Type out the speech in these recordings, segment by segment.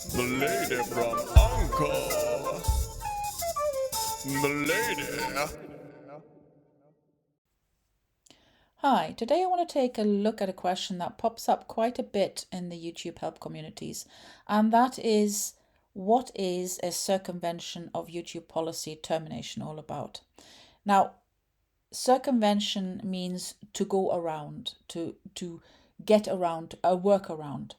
The lady from Uncle. The lady. Hi, today I want to take a look at a question that pops up quite a bit in the YouTube help communities, and that is, what is a circumvention of YouTube policy termination all about? Now, circumvention means to go around, to get around, a workaround.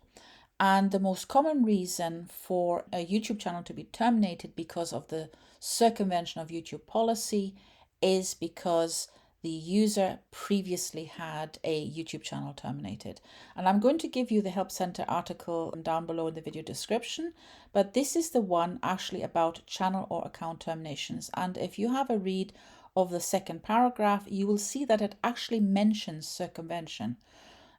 And the most common reason for a YouTube channel to be terminated because of the circumvention of YouTube policy is because the user previously had a YouTube channel terminated. And I'm going to give you the Help Center article down below in the video description, but this is the one actually about channel or account terminations. And if you have a read of the second paragraph, you will see that it actually mentions circumvention.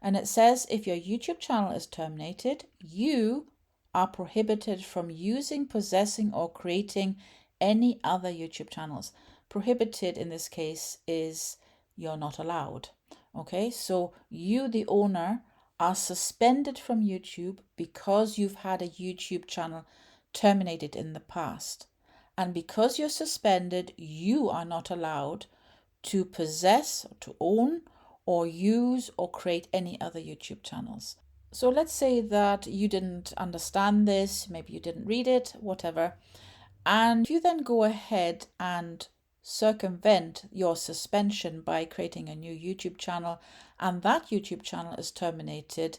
And it says if your YouTube channel is terminated, you are prohibited from using, possessing, or creating any other YouTube channels. Prohibited in this case is you're not allowed. Okay, so you, the owner, are suspended from YouTube because you've had a YouTube channel terminated in the past. And because you're suspended, you are not allowed to possess, to own, or use or create any other YouTube channels. So let's say that you didn't understand this, maybe you didn't read it, whatever, and you then go ahead and circumvent your suspension by creating a new YouTube channel, and that YouTube channel is terminated.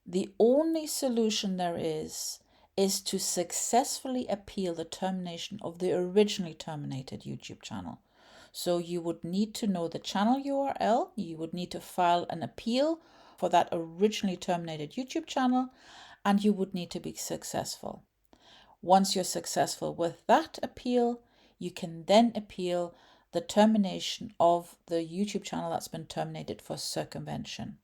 The only solution there is to successfully appeal the termination of the originally terminated YouTube channel. So you would need to know the channel URL, you would need to file an appeal for that originally terminated YouTube channel, and you would need to be successful. Once you're successful with that appeal, you can then appeal the termination of the YouTube channel that's been terminated for circumvention.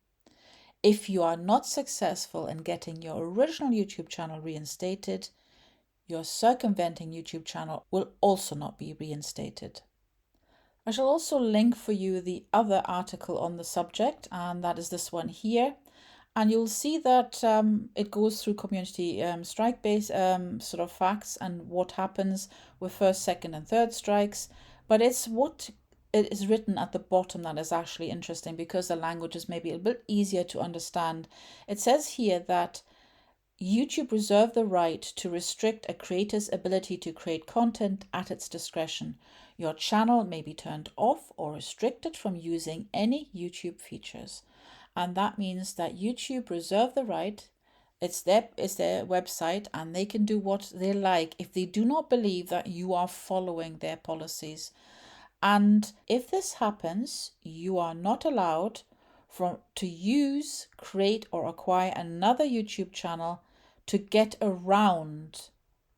If you are not successful in getting your original YouTube channel reinstated, your circumventing YouTube channel will also not be reinstated. I shall also link for you the other article on the subject, and that is this one here. And you'll see that it goes through community strike-based sort of facts and what happens with first, second, and third strikes. But it's what it is written at the bottom that is actually interesting, because the language is maybe a bit easier to understand. It says here that YouTube reserves the right to restrict a creator's ability to create content at its discretion. Your channel may be turned off or restricted from using any YouTube features. And that means that YouTube reserve the right. It's their website, and they can do what they like if they do not believe that you are following their policies. And if this happens, you are not allowed to use, create, or acquire another YouTube channel to get around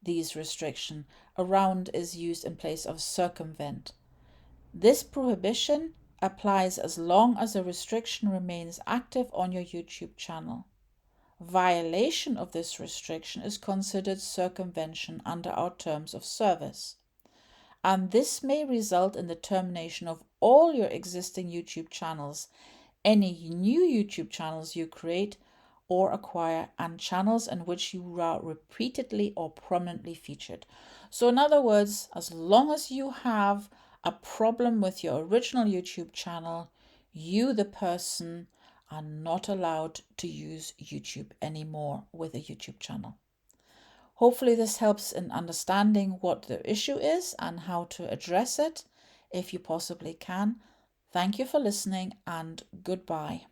these restrictions. Around is used in place of circumvent. This prohibition applies as long as a restriction remains active on your YouTube channel. Violation of this restriction is considered circumvention under our terms of service. And this may result in the termination of all your existing YouTube channels, any new YouTube channels you create or acquire, and channels in which you are repeatedly or prominently featured. So in other words, as long as you have a problem with your original YouTube channel, you, the person, are not allowed to use YouTube anymore with a YouTube channel. Hopefully this helps in understanding what the issue is and how to address it if you possibly can. Thank you for listening, and goodbye.